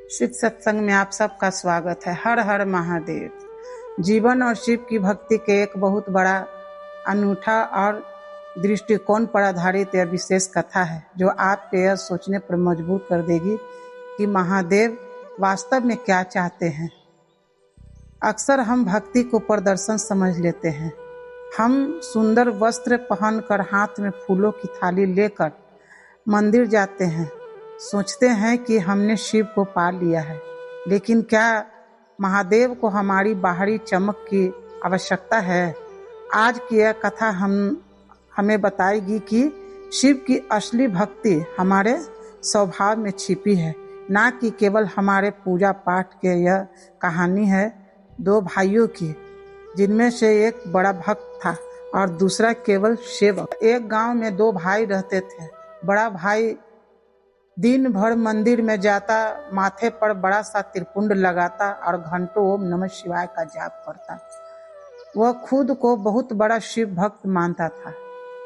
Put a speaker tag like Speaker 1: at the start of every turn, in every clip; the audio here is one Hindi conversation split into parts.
Speaker 1: शिव सत्संग में आप सबका स्वागत है। हर हर महादेव। जीवन और शिव की भक्ति के एक बहुत बड़ा अनूठा और दृष्टिकोण पर आधारित यह विशेष कथा है जो आपके यह सोचने पर मजबूर कर देगी कि महादेव वास्तव में क्या चाहते हैं। अक्सर हम भक्ति को प्रदर्शन समझ लेते हैं। हम सुंदर वस्त्र पहनकर हाथ में फूलों की थाली लेकर मंदिर जाते हैं, सोचते हैं कि हमने शिव को पा लिया है। लेकिन क्या महादेव को हमारी बाहरी चमक की आवश्यकता है? आज की यह कथा हमें बताएगी कि शिव की असली भक्ति हमारे स्वभाव में छिपी है, ना कि केवल हमारे पूजा पाठ के। यह कहानी है दो भाइयों की, जिनमें से एक बड़ा भक्त था और दूसरा केवल सेवक। एक गांव में दो भाई रहते थे। बड़ा भाई दिन भर मंदिर में जाता, माथे पर बड़ा सा त्रिपुंड लगाता और घंटों ओम नमः शिवाय का जाप करता। वह खुद को बहुत बड़ा शिव भक्त मानता था।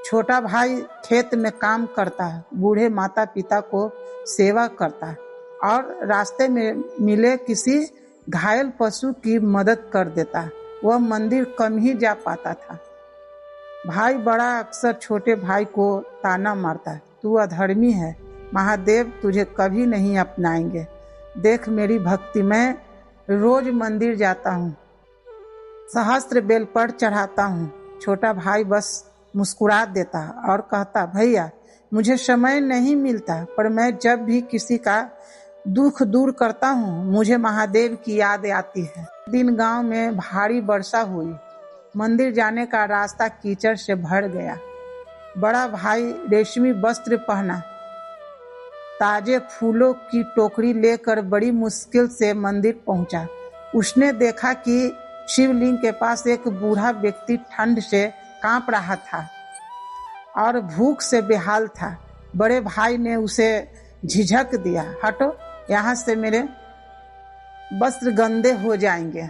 Speaker 1: छोटा भाई खेत में काम करता है, बूढ़े माता पिता को सेवा करता है और रास्ते में मिले किसी घायल पशु की मदद कर देता। वह मंदिर कम ही जा पाता था। भाई बड़ा अक्सर छोटे भाई को ताना मारता है, तू अधर्मी है, महादेव तुझे कभी नहीं अपनाएंगे। देख मेरी भक्ति, मैं रोज मंदिर जाता हूँ, सहस्त्र बेलपत्र चढ़ाता हूँ। छोटा भाई बस मुस्कुरा देता और कहता, भैया मुझे समय नहीं मिलता, पर मैं जब भी किसी का दुख दूर करता हूँ मुझे महादेव की याद आती है। दिन गांव में भारी वर्षा हुई। मंदिर जाने का रास्ता कीचड़ से भर गया। बड़ा भाई रेशमी वस्त्र पहना, ताजे फूलों की टोकरी लेकर बड़ी मुश्किल से मंदिर पहुंचा। उसने देखा कि शिवलिंग के पास एक बूढ़ा व्यक्ति ठंड से कांप रहा था और भूख से बेहाल था। बड़े भाई ने उसे झिझक दिया, हटो यहाँ से, मेरे वस्त्र गंदे हो जाएंगे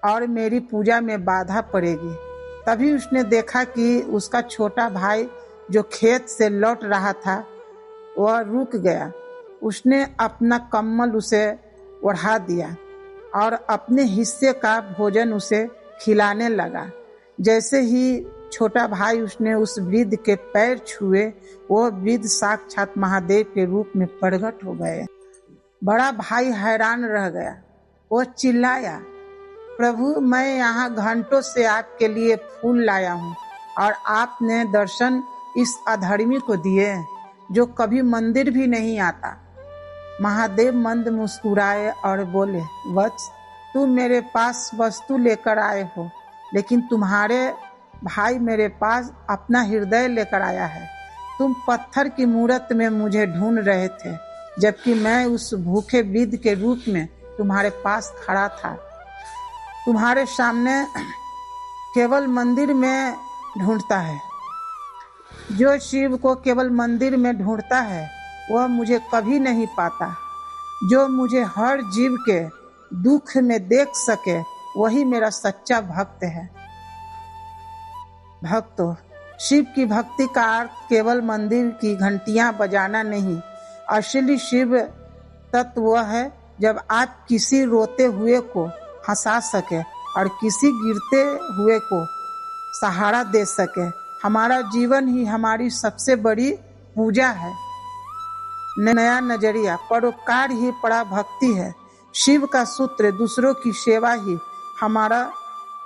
Speaker 1: और मेरी पूजा में बाधा पड़ेगी। तभी उसने देखा कि उसका छोटा भाई जो खेत से लौट रहा था वह रुक गया। उसने अपना कम्बल उसे ओढ़ा दिया और अपने हिस्से का भोजन उसे खिलाने लगा। जैसे ही छोटा भाई उसने उस वृद्ध के पैर छुए, वह वृद्ध साक्षात महादेव के रूप में प्रकट हो गए। बड़ा भाई हैरान रह गया। वह चिल्लाया, प्रभु मैं यहाँ घंटों से आपके लिए फूल लाया हूँ और आपने दर्शन इस अधर्मी को दिए जो कभी मंदिर भी नहीं आता। महादेव मंद मुस्कुराए और बोले, वत्स तुम मेरे पास वस्तु लेकर आए हो, लेकिन तुम्हारे भाई मेरे पास अपना हृदय लेकर आया है। तुम पत्थर की मूरत में मुझे ढूंढ रहे थे, जबकि मैं उस भूखे वृद्ध के रूप में तुम्हारे पास खड़ा था। तुम्हारे सामने केवल मंदिर में ढूंढता है। जो शिव को केवल मंदिर में ढूंढता है वह मुझे कभी नहीं पाता। जो मुझे हर जीव के दुख में देख सके वही मेरा सच्चा भक्त है। भक्तों, शिव की भक्ति का अर्थ केवल मंदिर की घंटियां बजाना नहीं। असली शिव तत्व वह है जब आप किसी रोते हुए को हंसा सके और किसी गिरते हुए को सहारा दे सके। हमारा जीवन ही हमारी सबसे बड़ी पूजा है। नया नजरिया, परोपकार ही बड़ा भक्ति है। शिव का सूत्र दूसरों की सेवा ही हमारा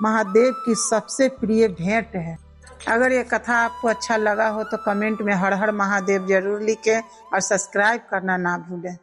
Speaker 1: महादेव की सबसे प्रिय भेंट है। अगर ये कथा आपको अच्छा लगा हो तो कमेंट में हर हर महादेव जरूर लिखें और सब्सक्राइब करना ना भूलें।